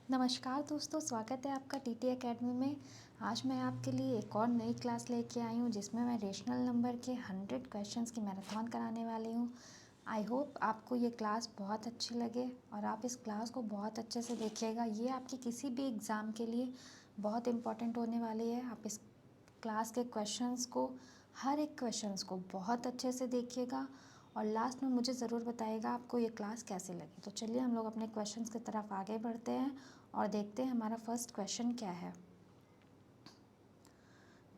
नमस्कार दोस्तों, स्वागत है आपका टीटी एकेडमी में। आज मैं आपके लिए एक और नई क्लास लेके आई हूँ जिसमें मैं रेशनल नंबर के 100 क्वेश्चंस की मैराथन कराने वाली हूँ। आई होप आपको ये क्लास बहुत अच्छी लगे और आप इस क्लास को बहुत अच्छे से देखिएगा। ये आपकी किसी भी एग्ज़ाम के लिए बहुत इम्पॉर्टेंट होने वाली है। आप इस क्लास के क्वेश्चंस को, हर एक क्वेश्चंस को बहुत अच्छे से देखिएगा और लास्ट में मुझे ज़रूर बताइएगा आपको ये क्लास कैसे लगी। तो चलिए हम लोग अपने क्वेश्चंस की तरफ आगे बढ़ते हैं और देखते हैं हमारा फर्स्ट क्वेश्चन क्या है।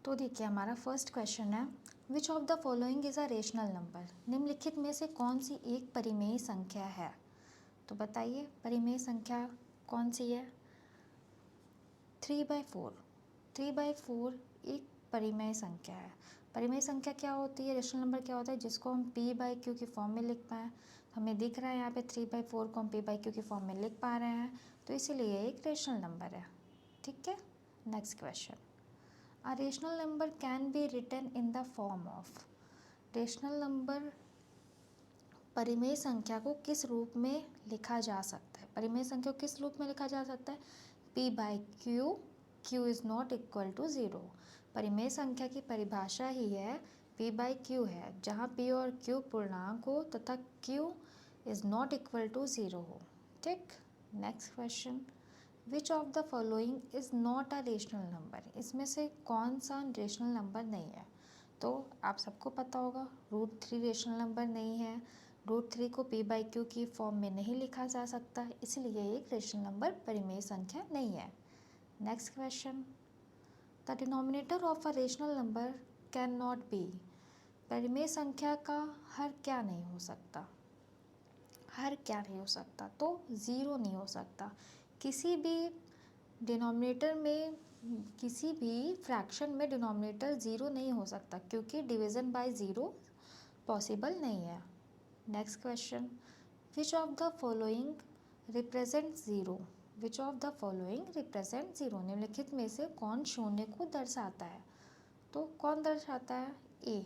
तो देखिए हमारा फर्स्ट क्वेश्चन है, विच of the following is a rational number. निम्नलिखित में से कौन सी एक परिमेय संख्या है। तो बताइए परिमेय संख्या कौन सी है। 3/4। 3/4 एक परिमेय संख्या है। परिमेय संख्या क्या होती है, रेशनल नंबर क्या होता है, जिसको हम p/q की फॉर्म में लिख पाएँ। हमें दिख रहा है यहाँ पे 3/4 को हम p/q की फॉर्म में लिख पा रहे हैं, तो इसीलिए एक रेशनल नंबर है। ठीक है, next question, a rational number can be written in the form of. Rational number परिमेय संख्या को किस रूप में लिखा जा सकता है। परिमेय संख्या को किस रूप में लिखा जा सकता है, p/q, q is not equal to 0। परिमेय संख्या की परिभाषा ही है p/q है, जहाँ p और q पूर्णांक हो तथा q is not equal to 0 हो। ठीक, next question, which of the following is not a rational number. इसमें से कौन सा रेशनल नंबर नहीं है। तो आप सबको पता होगा √3 रेशनल नंबर नहीं है। √3 को p/q की फॉर्म में नहीं लिखा जा सकता, इसलिए एक रेशनल नंबर परिमेय संख्या नहीं है। Next question, the denominator of a rational number can not B. परिमेय संख्या का हर क्या नहीं हो सकता। हर क्या नहीं हो सकता, तो 0 नहीं हो सकता। किसी भी डिनोमिनेटर में, किसी भी फ्रैक्शन में डिनोमिनेटर 0 नहीं हो सकता, क्योंकि डिवीज़न बाय 0 पॉसिबल नहीं है। Next question, which of the following represent 0। Which of the following represent 0। निम्नलिखित में से कौन शून्य को दर्शाता है। तो कौन दर्शाता है, ए।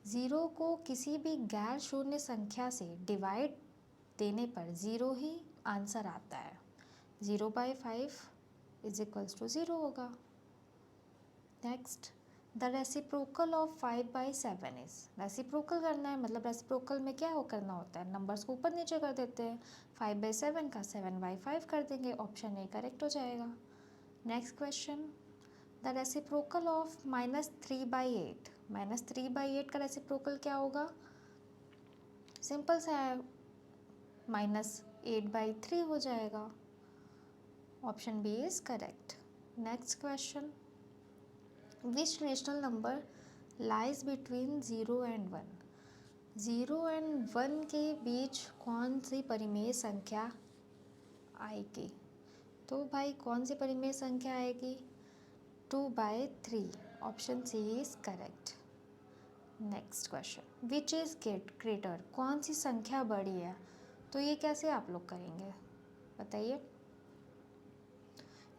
0 को किसी भी गैर शून्य संख्या से डिवाइड देने पर 0 ही आंसर आता है। 0/5 इज इक्वल्स टू 0 होगा। Next, the reciprocal of 5/7 is. Reciprocal करना है, मतलब रेसिप्रोकल में क्या करना होता है, नंबर्स को ऊपर नीचे कर देते हैं। 5/7 का 7/5 कर देंगे, ऑप्शन ए करेक्ट हो जाएगा। Next question, the reciprocal of -3/8। -3/8 का रेसिप्रोकल क्या होगा, सिंपल सा है, -8/3 हो जाएगा। Option B is correct. Next question, which rational number lies between 0 and 1। 0 and 1 के बीच कौन सी परिमेय संख्या आएगी। तो भाई कौन सी परिमेय संख्या आएगी, 2/3। Option C is correct. Next question, which is greater. कौन सी संख्या बड़ी है। तो ये कैसे आप लोग करेंगे बताइए।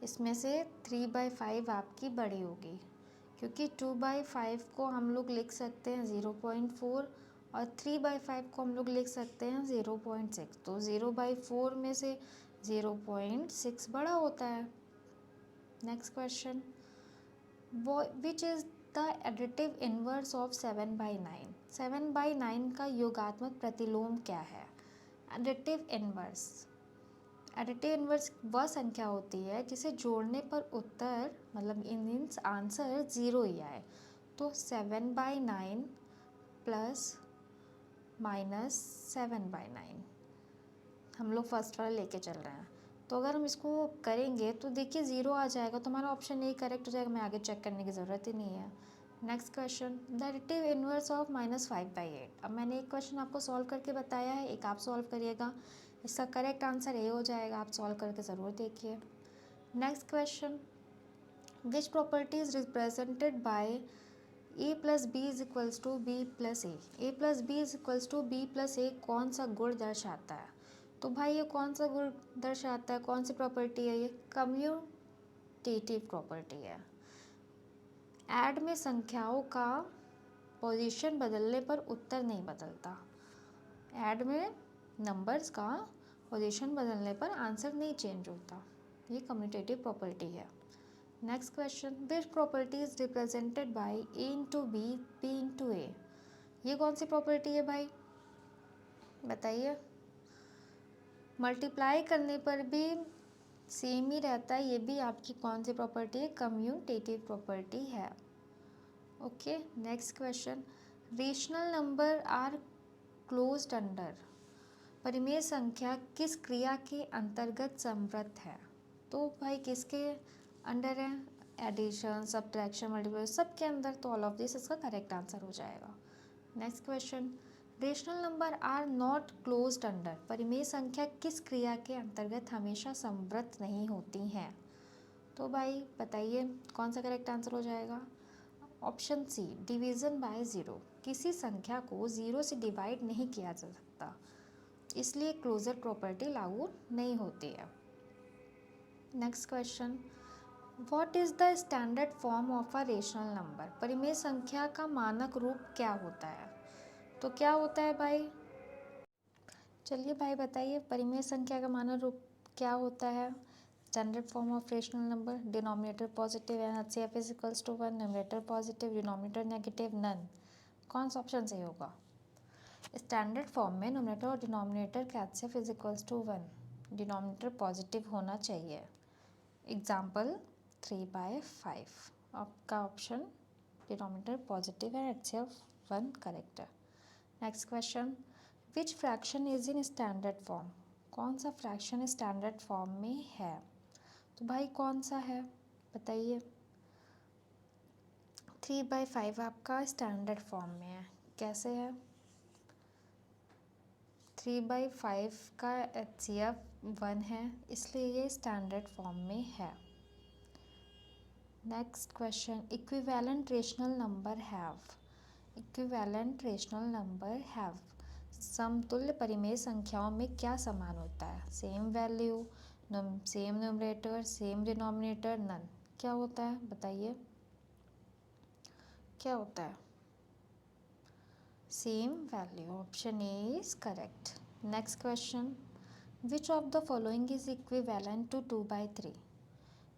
इसमें से 3/5 आपकी बड़ी होगी, क्योंकि 2/5 को हम लोग लिख सकते हैं 0.4 और 3/5 को हम लोग लिख सकते हैं 0.6। तो 0/4 में से 0.6 बड़ा होता है। Next question, which is the additive inverse of 7/9। 7/9 का योगात्मक प्रतिलोम क्या है। एडिटिव इनवर्स, एडिटिव इनवर्स वह संख्या होती है जिसे जोड़ने पर उत्तर, मतलब इन आंसर 0 ही आए। तो 7/9 प्लस -7/9 हम लोग फर्स्ट वाला लेके चल रहे हैं। तो अगर हम इसको करेंगे तो देखिए 0 आ जाएगा, तो हमारा ऑप्शन ए करेक्ट हो जाएगा। मैं आगे चेक करने की ज़रूरत ही नहीं है। Next question, the additive inverse of -5/8। अब मैंने एक क्वेश्चन आपको सॉल्व करके बताया है, एक आप सॉल्व करिएगा। इसका करेक्ट आंसर ए हो जाएगा, आप सॉल्व करके ज़रूर देखिए। Next question, which property is represented by a+b is equals to b+a। a+b is equals to b+a कौन सा गुण दर्शाता है। तो भाई ये कौन सा गुण दर्शाता है, कौन सी प्रॉपर्टी है, ये कम्यूटेटिव प्रॉपर्टी है। ऐड में संख्याओं का पोजीशन बदलने पर उत्तर नहीं बदलता। ऐड में नंबर्स का पोजीशन बदलने पर आंसर नहीं चेंज होता, ये कम्यूटेटिव प्रॉपर्टी है। Next question, which property is represented by A into B, B into A. ये कौन सी प्रॉपर्टी है भाई, बताइए। मल्टीप्लाई करने पर भी सेम ही रहता है, ये भी आपकी कौन सी प्रॉपर्टी है, कम्यूटेटिव प्रॉपर्टी है। Okay, next question, rational number are closed under. परिमेय संख्या किस क्रिया के अंतर्गत समृद्ध है। तो भाई किसके अंडर है, एडिशन, सब्ट्रैक्शन, मल्टीप्लिकेशन, सबके अंदर, तो ऑल ऑफ दिस इसका करेक्ट आंसर हो जाएगा। Next question, rational number are not closed under. परिमेय संख्या किस क्रिया के अंतर्गत हमेशा समृद्ध नहीं होती हैं। तो भाई बताइए कौन सा करेक्ट आंसर हो जाएगा। Option C, division by zero. किसी संख्या को ज़ीरो से डिवाइड नहीं किया जा सकता, इसलिए क्लोजर प्रॉपर्टी लागू नहीं होती है। Next question, what is the standard form of a rational number. परिमेय संख्या का मानक रूप क्या होता है। तो क्या होता है भाई, चलिए भाई बताइए, परिमेय संख्या का मानक रूप क्या होता है। Standard form of rational number, denominator positive and HCF is equals to 1, numerator positive, denominator negative, none. कौन सा ऑप्शन सही होगा। स्टैंडर्ड फॉर्म में न्यूमरेटर और डिनोमिनेटर का HCF is equals to 1, denominator positive होना चाहिए। एग्जाम्पल 3/5, आपका ऑप्शन डिनोमिनेटर पॉजिटिव है, एचसीएफ 1 करेक्ट है। Next question, which fraction is in standard form. कौन सा फ्रैक्शन स्टैंडर्ड फॉर्म में है। तो भाई कौन सा है बताइए। 3/5 आपका स्टैंडर्ड फॉर्म में है, कैसे है। 3/5 का एचसीएफ 1 है, इसलिए ये स्टैंडर्ड फॉर्म में है। Next question, equivalent rational number have. Equivalent rational number have, समतुल्य परिमेय संख्याओं में क्या समान होता है। Same value, same numerator, same denominator, none. क्या होता है बताइए, क्या होता है। Same value, option A is correct. Next question, which of the following is equivalent to 2/3।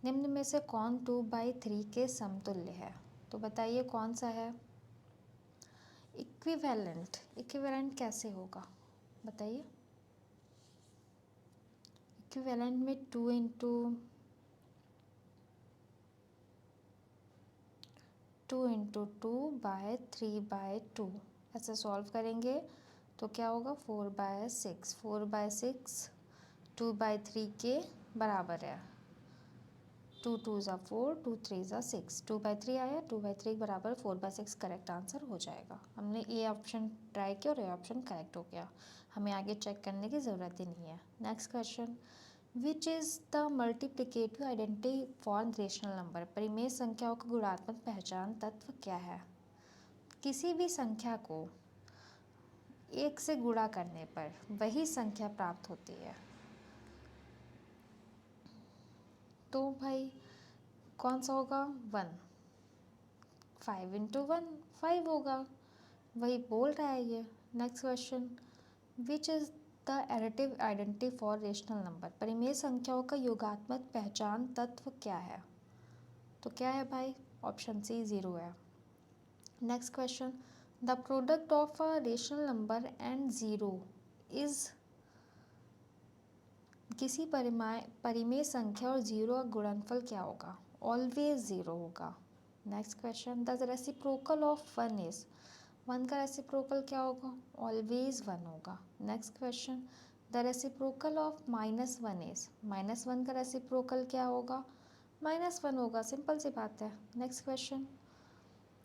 निम्न में से कौन 2/3 के समतुल्य है। तो बताइए कौन सा है। इक्विवेलेंट, इक्विवेलेंट कैसे होगा बताइए। इक्विवेलेंट में 2 × 2/3/2 ऐसे सॉल्व करेंगे तो क्या होगा 4/6। 4/6 2/3 के बराबर है। 2 2 ज़ा 4, 2 3 ज़ा 6, 2/3 आया, 2/3 के बराबर 4/6 करेक्ट आंसर हो जाएगा। हमने ए ऑप्शन ट्राई किया और ए ऑप्शन करेक्ट हो गया, हमें आगे चेक करने की ज़रूरत ही नहीं है। Next question, which is the multiplicative identity for rational number. परिमेय संख्याओं का गुणात्मक पहचान तत्व क्या है। किसी भी संख्या को 1 से गुणा करने पर वही संख्या प्राप्त होती है। तो भाई कौन सा होगा 1। 5 × 1 5 होगा, वही बोल रहा है ये। Next question, which is the additive identity for rational number. परिमेय संख्याओं का योगात्मक पहचान तत्व क्या है। तो क्या है भाई, ऑप्शन सी 0 है। Next question, the product of a rational number and 0 is. किसी परिमेय संख्या और 0 का गुणनफल क्या होगा, ऑलवेज 0 होगा। Next question, the reciprocal of 1 is. 1 का रेसिप्रोकल क्या होगा, ऑलवेज 1 होगा। Next question, the reciprocal of -1 is. -1 का रेसिप्रोकल क्या होगा, -1 होगा, सिंपल सी बात है। Next question,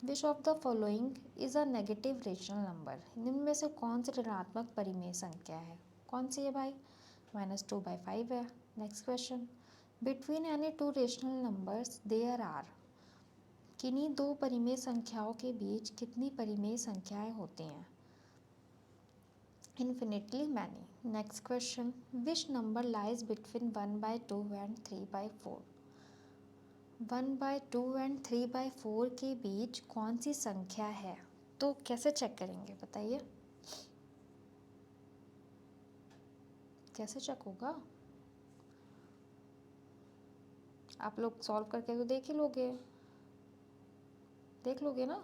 which of the following is a negative rational number. निम्न में से कौन सी ऋणात्मक परिमेय संख्या है, कौन सी है भाई, -2/5 है। Next question, between any two rational numbers there are. किन्हीं दो परिमेय संख्याओं के बीच कितनी परिमेय संख्याएं होती हैं, infinitely many. Next question, which number lies between 1/2 and 3/4। 1/2 and 3/4 के बीच कौन सी संख्या है। तो कैसे चेक करेंगे बताइए। कैसे चेक होगा? आप लोग सॉल्व करके तो देख लोगे ना।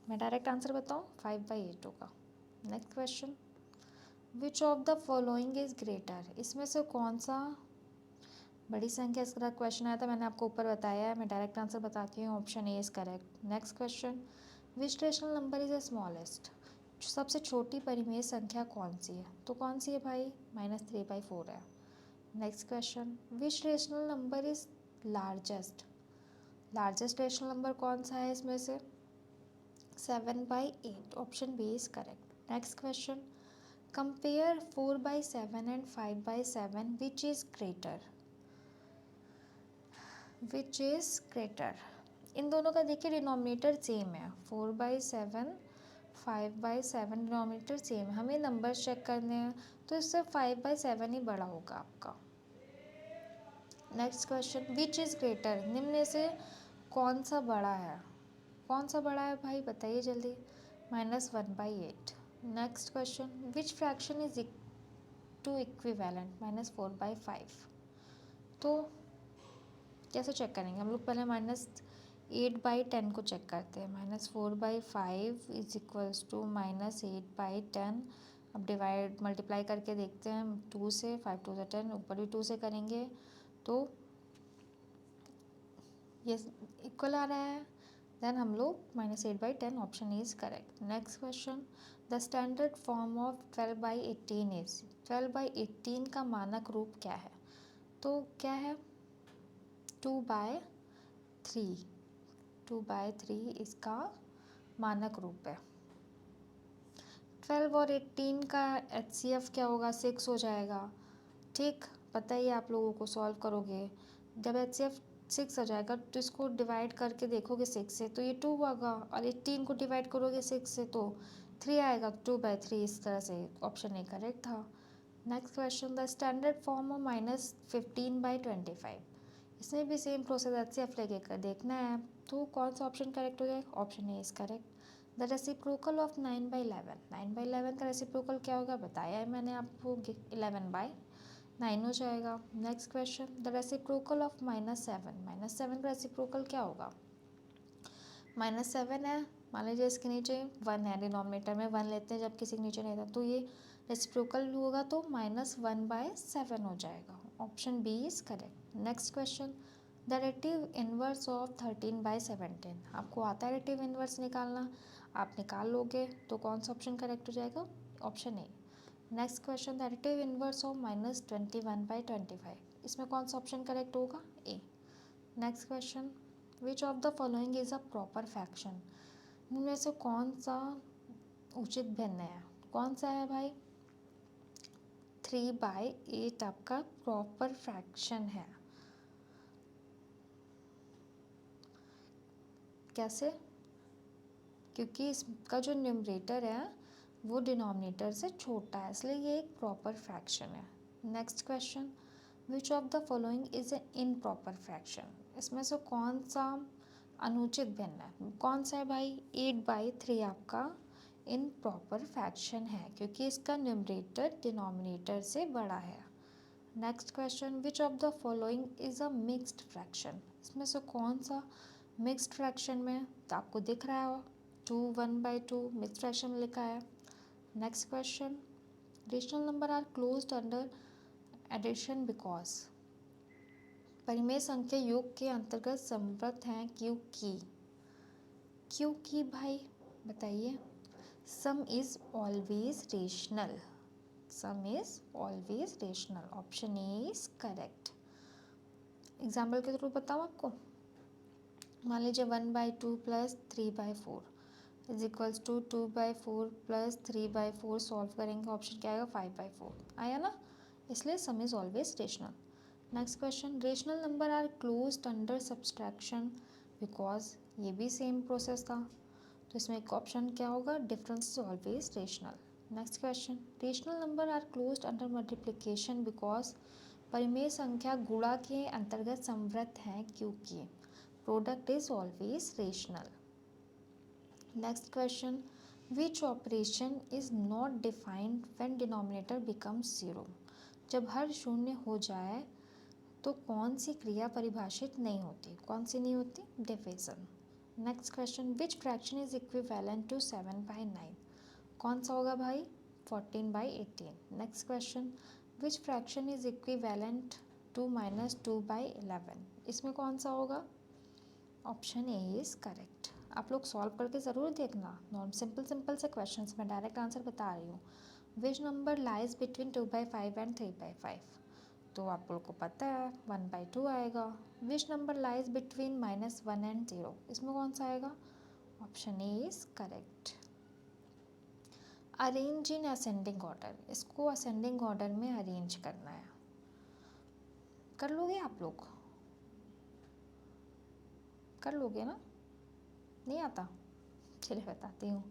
मैं डायरेक्ट आंसर बताऊँ, 5/8 होगा। Next question, which of the following is greater, इसमें से कौन सा बड़ी संख्या, इसका क्वेश्चन आया था, मैंने आपको ऊपर बताया है, मैं डायरेक्ट आंसर बताती हूँ, option A is correct. Next question, which rational number is the smallest, सबसे छोटी परिमेय संख्या कौन सी है? तो कौन सी है भाई? -3/4 है। Next question, which rational number is largest, largest rational number कौन सा है इसमें से? 7/8, option B is correct. Next question, compare 4/7 and 5/7, which is greater, which is greater. इन दोनों का देखिए डिनोमिनेटर सेम है, 4/7 5/7 डिनोमिनेटर सेम है, हमें नंबर चेक करने हैं, तो इससे 5/7 ही बड़ा होगा आपका। Next question, which is greater, निम्न में से कौन सा बड़ा है? कौन सा बड़ा है भाई, बताइए जल्दी। -1/8। Next question, which fraction is to equivalent, -4/5। तो कैसे चेक करेंगे हम लोग? पहले -8/10 को चेक करते हैं। -4/5 इज इक्वल्स टू -8/10। अब डिवाइड मल्टीप्लाई करके देखते हैं 2 से, 5 2 10, ऊपर भी 2 से करेंगे तो ये इक्वल आ रहा है, देन हम लोग -8/10, option is correct. Next question, the standard form of 12/18 is, 12/18 का मानक रूप क्या है? तो क्या है? 2/3, 2/3 इसका मानक रूप है। 12 और 18 का HCF क्या होगा? 6 हो जाएगा। ठीक, पता ही आप लोगों को, सॉल्व करोगे जब HCF 6 हो जाएगा तो इसको डिवाइड करके देखोगे 6 से तो ये 2 होगा, और 18 को डिवाइड करोगे 6 से तो 3 आएगा, 2/3। इस तरह से ऑप्शन ए करेक्ट था। Next question, the standard form of -15/25, इसमें भी सेम प्रोसेस HCF लेके कर देखना है, तो कौन सा ऑप्शन करेक्ट हो जाएगा? Option A is correct. The reciprocal of 9/11, 9/11 का रेसिप्रोकल क्या होगा? बताया है मैंने आपको, 11/9 हो जाएगा। Next question, the reciprocal of -7, -7 का रेसिप्रोकल क्या होगा? -7 है, मान लीजिए इसके नीचे 1 है, डिनोमिनेटर में 1 लेते हैं जब किसी के नीचे नहीं था, तो ये रेसिप्रोकल होगा तो -1/7 हो जाएगा, option B is correct. Next question, the additive inverse of 13/17, आपको आता है रेटिव इनवर्स निकालना, आप निकाल लोगे तो कौन सा ऑप्शन करेक्ट हो जाएगा? Option A. Next question, the additive inverse of -21/25, इसमें कौन सा ऑप्शन करेक्ट होगा? A. Next question, which of the following is a proper fraction, इनमें से कौन सा उचित भिन्न है? कौन सा है भाई? 3/8 आपका प्रॉपर फ्रैक्शन है। कैसे? क्योंकि इसका जो न्यूमरेटर है वो डिनोमिनेटर से छोटा है, इसलिए ये एक प्रॉपर फ्रैक्शन है। Next question, which of the following is a improper fraction, इसमें से कौन सा अनुचित भिन्न है? कौन सा है भाई? 8/3 आपका इम्प्रॉपर फ्रैक्शन है, क्योंकि इसका न्यूमरेटर डिनोमिनेटर से बड़ा है। Next question, which of the following is a mixed fraction, इसमें से कौन सा मिक्स्ड फ्रैक्शन में, तो आपको दिख रहा है 2 1/2 मिक्स्ड फ्रैक्शन में लिखा है। Next question, rational number are closed under addition because, परिमेय संख्या योग के अंतर्गत समवर्त हैं क्योंकि भाई बताइए, sum is always rational, sum is always rational, option A is correct. Example के थ्रू बताऊँ आपको, मान लीजिए 1/2 + 3/4 इज इक्वल्स टू 2/4 + 3/4, सॉल्व करेंगे ऑप्शन क्या आएगा? 5/4 आया ना, इसलिए sum is always rational. Next question, rational number are closed under subtraction because, ये भी सेम प्रोसेस था, तो इसमें एक ऑप्शन क्या होगा? Difference is always rational. Next question, rational number are closed under multiplication because, परिमेय संख्या गुणा के अंतर्गत समवर्त हैं क्योंकि product is always rational. Next question, which operation is not defined when denominator becomes zero. जब हर शून्य हो जाए तो कौन सी क्रिया परिभाषित नहीं होती? कौन सी नहीं होती? Division. Next question, which fraction is equivalent to 7/9? कौन सा होगा भाई? 14/18। Next question, which fraction is equivalent to -2/11? इसमें कौन सा होगा? Option A is correct. आप लोग सॉल्व करके ज़रूर देखना। नॉन सिंपल से क्वेश्चंस में डायरेक्ट आंसर बता रही हूँ। Which number lies between 2/5 and 3/5? तो आप लोग को पता है 1/2 आएगा। Which number lies between -1 and 0? इसमें कौन सा आएगा? Option A is correct. Arrange in ascending order, इसको असेंडिंग ऑर्डर में अरेंज करना है। कर लोगे आप लोग? कर लोगे ना? नहीं आता? चलिए बताती हूँ।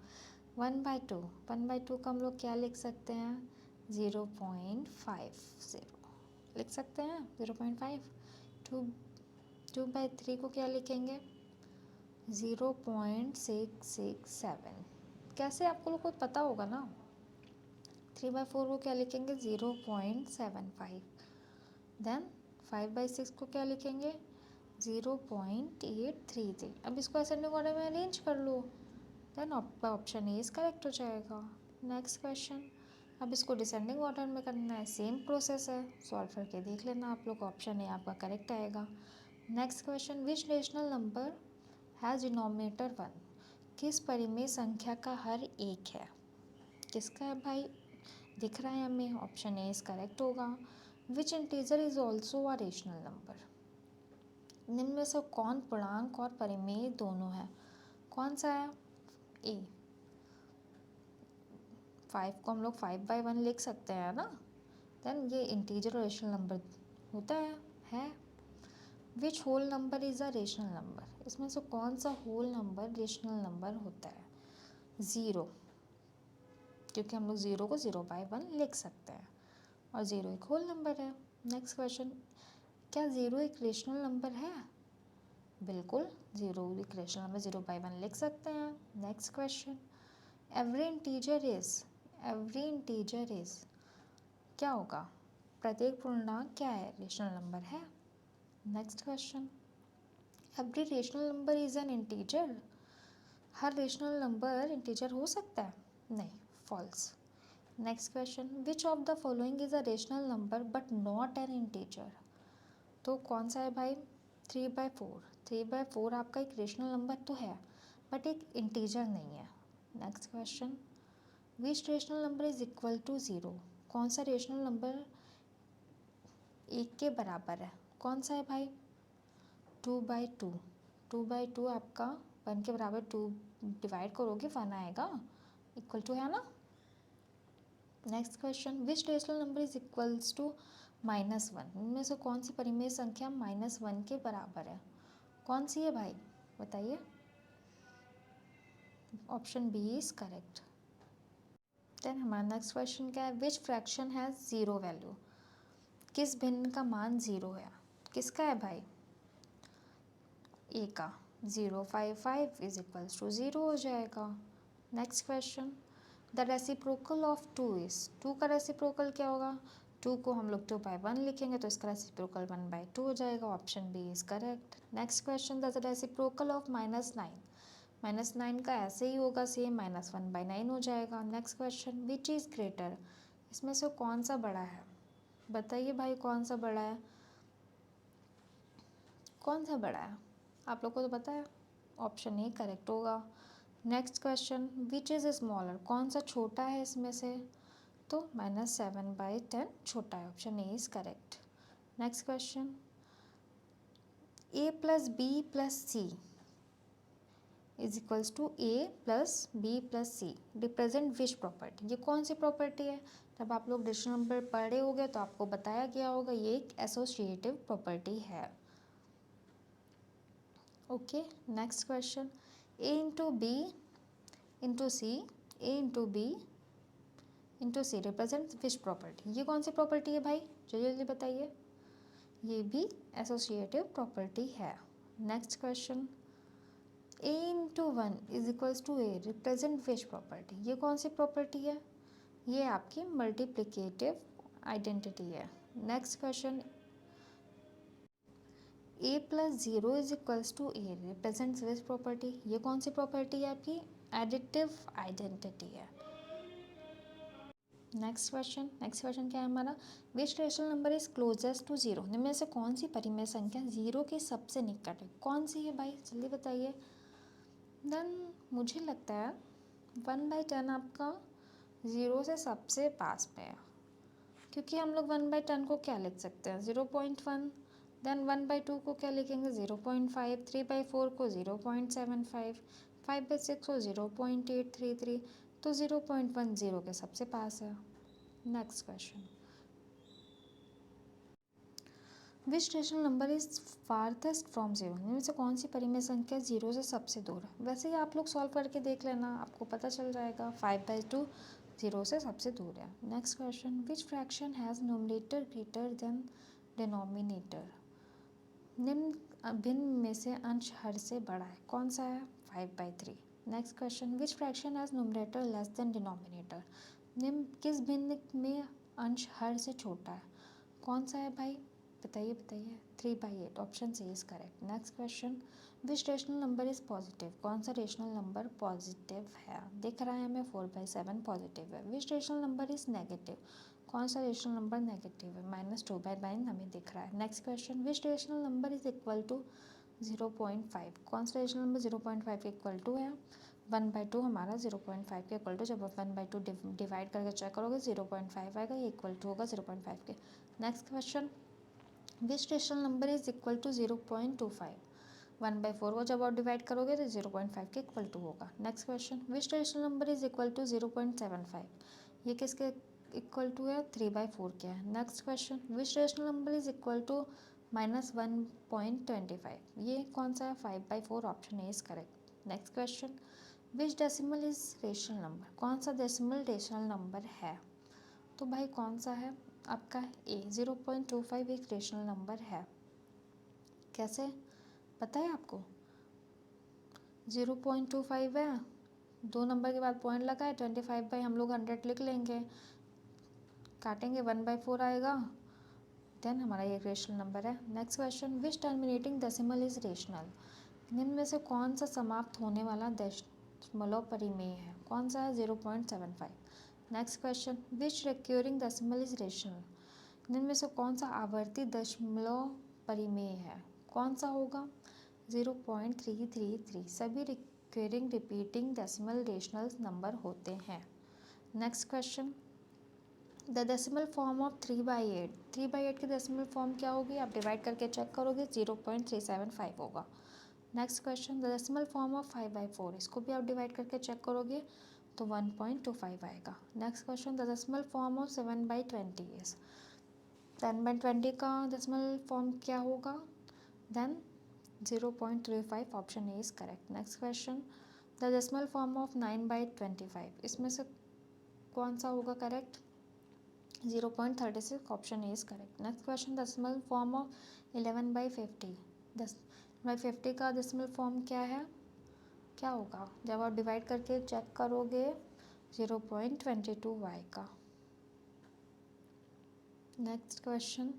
1/2, 1/2 का हम लोग क्या लिख सकते हैं? 0.50 लिख सकते हैं, 0.5। 2/3 को क्या लिखेंगे? 0.667। कैसे आपको लोग को पता होगा ना। 3/4 को क्या लिखेंगे? 0.75। देन 5/6 को क्या लिखेंगे? 0.833। अब इसको असेंडिंग ऑर्डर में अरेंज कर लो, देन आपका ऑप्शन ए इज करेक्ट हो जाएगा। नेक्स्ट क्वेश्चन, अब इसको डिसेंडिंग ऑर्डर में करना है। सेम प्रोसेस है, सॉल्व करके देख लेना आप लोग। ऑप्शन ए आपका करेक्ट आएगा। Next question, which rational number has denominator 1? किस परिमेय संख्या का हर एक है? किसका है भाई? दिख रहा है हमें। ऑप्शन ए इज करेक्ट होगा। Which integer is also a rational number? निम्न में से कौन पूर्णांक और परिमेय दोनों है? कौन सा है? ए। 5 को हम लोग 5/1 लिख सकते हैं ना। देन ये इंटीजर और रेशनल नंबर होता है। Which whole number is a rational number? इसमें से कौन सा होल नंबर रेशनल नंबर होता है? 0, क्योंकि हम लोग 0 को 0/1 लिख सकते हैं और 0 एक होल नंबर है। नेक्स्ट क्वेश्चन, क्या 0 एक रेशनल नंबर है? बिल्कुल, 0 एक रेशनल नंबर 0/1 लिख सकते हैं। Next question, every integer is क्या होगा? प्रत्येक पूर्णांक क्या है? रेशनल नंबर है। Next question, every rational number is an integer? हर रेशनल नंबर इंटीजर हो सकता है? नहीं, false. Next question, which of the following is a rational number but not an integer? तो कौन सा है भाई? 3/4। 3/4 आपका एक रेशनल नंबर तो है बट एक इंटीजर नहीं है। Next question, which rational number is equal to 0? कौन सा रेशनल नंबर 1 के बराबर है? कौन सा है भाई? 2/2। 2/2 आपका 1 के बराबर, 2 डिवाइड करोगे 1 आएगा, इक्वल टू है ना। Next question, which rational number is equals to -1? इनमें से कौन सी परिमेय संख्या -1 के बराबर है? कौन सी है भाई? बताइए। Option B is correct. Then हमारा नेक्स्ट क्वेश्चन क्या है? Which fraction has 0 value? किस भिन्न का मान 0 है? किसका है भाई? ए का। 0.55 इज इक्वल्स टू 0 हो जाएगा। Next question, the reciprocal of 2 is, 2 का रेसिप्रोकल क्या होगा? 2 को हम लोग 2/1 लिखेंगे तो इसका रेसिप्रोकल 1/2 हो जाएगा। Option B is correct. Next question, the reciprocal of -9, -9 का ऐसे ही होगा सेम, -1/9 हो जाएगा। Next question, which is greater? इसमें से कौन सा बड़ा है? बताइए भाई, कौन सा बड़ा है? कौन सा बड़ा है? आप लोग को तो पता है। ऑप्शन ए करेक्ट होगा। Next question, which is smaller? कौन सा छोटा है इसमें से? तो -7/10 छोटा है। Option A is correct. Next question, a + b + c is equals to a + b + c represent which property? ये कौन सी प्रॉपर्टी है? जब आप लोग रेशनल नंबर पढ़े होगे तो आपको बताया गया होगा ये एक एसोसिएटिव प्रॉपर्टी है। Okay, next question, a × b × c, a × b × c represent which property? ये कौन सी प्रॉपर्टी है भाई? जल्दी जल्दी बताइए। ये भी एसोसिएटिव प्रॉपर्टी है। Next question, A into one is equals to A represent which property, ये कौन सी प्रॉपर्टी है, ये आपकी मल्टीप्लिकेटिव आइडेंटिटी है। Next question, A plus zero is equals to A represents which property, ये कौन सी प्रॉपर्टी है आपकी, एडिटिव आइडेंटिटी है। नेक्स्ट क्वेश्चन क्या है हमारा, which rational number is closest to zero, इनमें से कौन सी परिमेय संख्या जीरो के सबसे निकट है, कौन सी है भाई, जल्दी बताइए। देन मुझे लगता है 1/10 आपका ज़ीरो से सबसे पास में है, क्योंकि हम लोग 1/10 को क्या लिख सकते हैं 0.1, देन 1/2 को क्या लिखेंगे 0.5, 3/4 को 0.75, 5/6 को 0.833, तो 0.1 ज़ीरो के सबसे पास है। Next question, which rational number is farthest from zero, इनमें से कौन सी परिमेय संख्या जीरो से सबसे दूर है। वैसे ही आप लोग सॉल्व करके देख लेना, आपको पता चल जाएगा 5/2 जीरो से सबसे दूर है। Next question, which fraction has numerator greater than denominator, निम्न भिन्न में से अंश हर से बड़ा है, कौन सा है 5/3। Next question, which fraction has numerator less than denominator, निम्न किस भिन्न में अंश हर से छोटा है, कौन सा है भाई, बताइए 3/8, option C is correct. Next question, which rational number is positive, कौन सा रेशनल नंबर पॉजिटिव है, दिख रहा है हमें 4/7 पॉजिटिव है। विच रेशनल नंबर इज नेगेटिव, कौन सा रेशनल नंबर नेगेटिव है, -2/9 हमें दिख रहा है। Next question, which rational number is equal to 0.5, कौन सा रेशनल नंबर 0.5 के इक्वल टू है, 1/2 हमारा 0.5 के इक्वल टू, जब आप 1/2 डिवाइड करके चेक करोगे 0.5 आएगा, ये इक्वल टू होगा 0.5 के। Next question, which rational number is equal to 0.25, 1/4 को जब आप डिवाइड करोगे तो 0.5 के इक्वल टू होगा। Next question, which rational number is equal to 0.75, ये किसके इक्वल टू है 3/4 के है। Next question, which rational number is equal to -1.25, ये कौन सा है 5/4, option A is correct. Next question, which decimal is rational number, कौन सा डेसिमल रेशनल नंबर है, तो भाई कौन सा है आपका ए, 0.25 एक रेशनल नंबर है। कैसे पता है आपको, 0.25 है, 2 नंबर के बाद पॉइंट लगा है, 25 बाई हम लोग 100 लिख लेंगे, काटेंगे 1/4 आएगा, देन हमारा ये रेशनल नंबर है। Next question, which terminating decimal is rational, निम्न में से कौन सा समाप्त होने वाला दशमलव परिमेय है, कौन सा है 0.75। Next question, which recurring decimal is rational, निम्न में से कौन सा आवर्ती दशमलव परिमेय है, कौन सा होगा 0.333, सभी recurring repeating decimal rational number होते हैं। Next question, the decimal form of 3/8, 3/8 की डेसिमल फॉर्म क्या होगी, आप डिवाइड करके चेक करोगे 0.375 होगा। Next question, the decimal form of 5/4, इसको भी आप डिवाइड करके चेक करोगे तो 1.25 आएगा। Next question, the decimal form of 7/20 is, 10/20 का डेसिमल फॉर्म क्या होगा, then 0.35, option A is correct. Next question, the decimal form of 9/25, इसमें से कौन सा होगा correct, 0.36, option A is correct. Next question, decimal form of 11/50, 10/50 का डेसिमल फॉर्म क्या है, क्या होगा, जब आप डिवाइड करके चेक करोगे 0.22 आएगा। Next question,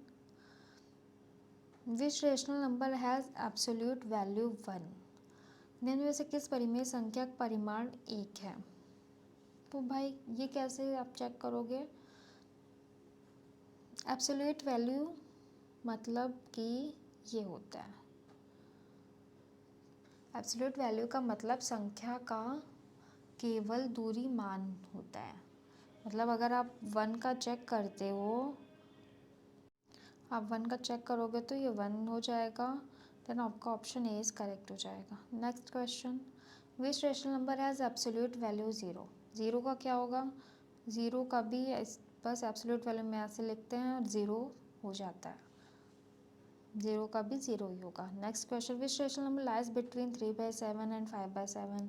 which rational number has absolute value 1, निम्न में से किस परिमेय संख्या का परिमाण 1 है, तो भाई ये कैसे आप चेक करोगे, एब्सोल्यूट वैल्यू मतलब कि ये होता है, एब्सोल्यूट वैल्यू का मतलब संख्या का केवल दूरी मान होता है, मतलब अगर आप 1 का चेक करते हो, आप 1 का चेक करोगे तो ये 1 हो जाएगा, देन आपका ऑप्शन ए इज करेक्ट हो जाएगा। Next question, which rational number has absolute value 0, 0 का क्या होगा, 0 का भी बस एब्सोल्यूट वैल्यू में ऐसे लिखते हैं और 0 हो जाता है, 0 का भी 0 ही होगा। Next question, which rational number lies between 3/7 and 5/7,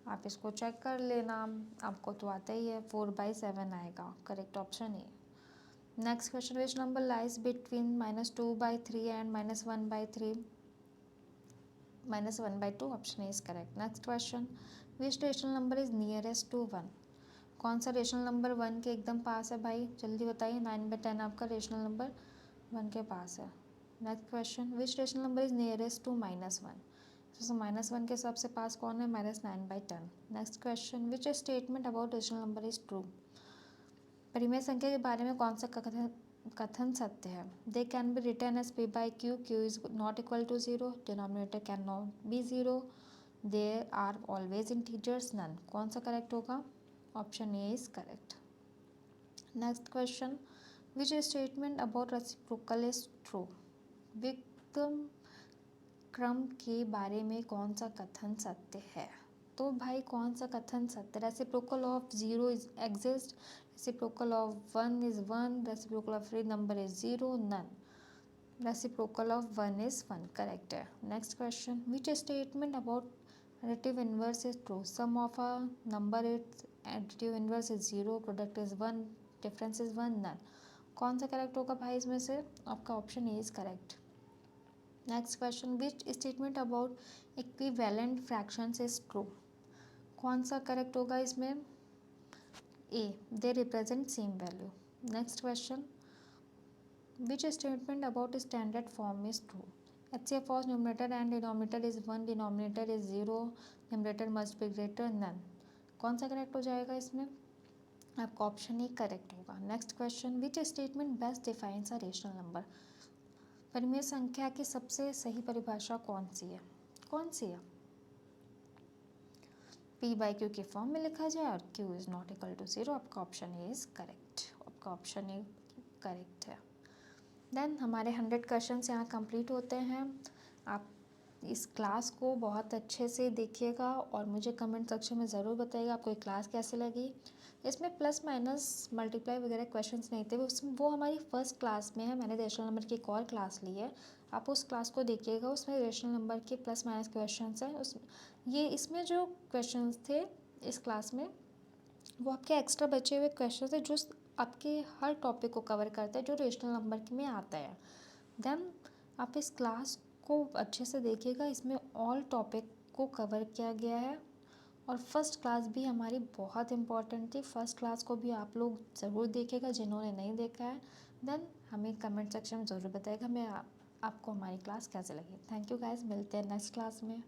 आप इसको चेक कर लेना, आपको तो आता ही है 4/7 आएगा, correct option A. Next question, which number lies between -2/3 and -1/3, -1/2 option A is correct. Next question, which rational number is nearest to 1? कौन सा रेशनल नंबर 1 के एकदम पास है भाई, जल्दी बताइए। 9/10 आपका रेशनल नंबर 1 के पास है। Next question, which rational number is nearest to -1? तो -1 के सबसे पास कौन है, -9/10। Next question, which statement about rational number is true? परिमेय संख्या के बारे में कौन सा कथन सत्य है? They can be written as p by q, q is not equal to 0, denominator can not be 0, there are always integers, none. कौन सा करेक्ट होगा? Option A is correct. Next question, which statement about reciprocal is true? विक्रम क्रम के बारे में कौन सा कथन सत्य है? तो भाई कौन सा कथन सत्य? Reciprocal of 0 is exist, reciprocal of 1 is 1, reciprocal of every number is 0, none. Reciprocal of 1 is 1 correct है। Next question, which statement about additive inverse is true? Sum of a number is additive inverse is 0, product is 1, difference is 1, none. कौन सा correct होगा भाई इसमें से? आपका option A is correct. Next question, which statement about equivalent fractions is true? कौन सा correct होगा इसमें? A, they represent same value. Next question, which statement about standard form is true? HCF of numerator and denominator is 1, denominator is 0, numerator must be greater, none. कौन सा correct हो जाएगा इसमें? आपका ऑप्शन ए करेक्ट होगा। Next question, which statement best defines a rational number? परिमेय संख्या की सबसे सही परिभाषा कौन सी है? कौन सी है? p by q के फॉर्म में लिखा जाए और q is not equal to 0। आपका ऑप्शन ए इज करेक्ट। आपका ऑप्शन ए करेक्ट है। देन हमारे 100 क्वेश्चंस यहाँ कंप्लीट होते हैं। आप इस क्लास को बहुत अच्छे से देखिएगा और मुझे कमेंट सेक्शन में ज़रूर बताइएगा आपको ये क्लास कैसे लगी। इसमें प्लस माइनस मल्टीप्लाई वगैरह क्वेश्चंस नहीं थे, वो हमारी फर्स्ट क्लास में है। मैंने रेशनल नंबर की एक और क्लास ली है, आप उस क्लास को देखिएगा, उसमें रेशनल नंबर के प्लस माइनस क्वेश्चंस हैं। इसमें जो क्वेश्चंस थे इस क्लास में वो आपके एक्स्ट्रा बचे हुए क्वेश्चन थे जो आपके हर टॉपिक को कवर करते हैं जो रेशनल नंबर में आता है। देन आप इस क्लास को अच्छे से देखिएगा, इसमें ऑल टॉपिक को कवर किया गया है और फर्स्ट क्लास भी हमारी बहुत इम्पॉर्टेंट थी। फर्स्ट क्लास को भी आप लोग ज़रूर देखिएगा जिन्होंने नहीं देखा है। देन हमें कमेंट सेक्शन में ज़रूर बताइएगा आपको हमारी क्लास कैसे लगी। थैंक यू गाइस, मिलते हैं नेक्स्ट क्लास में।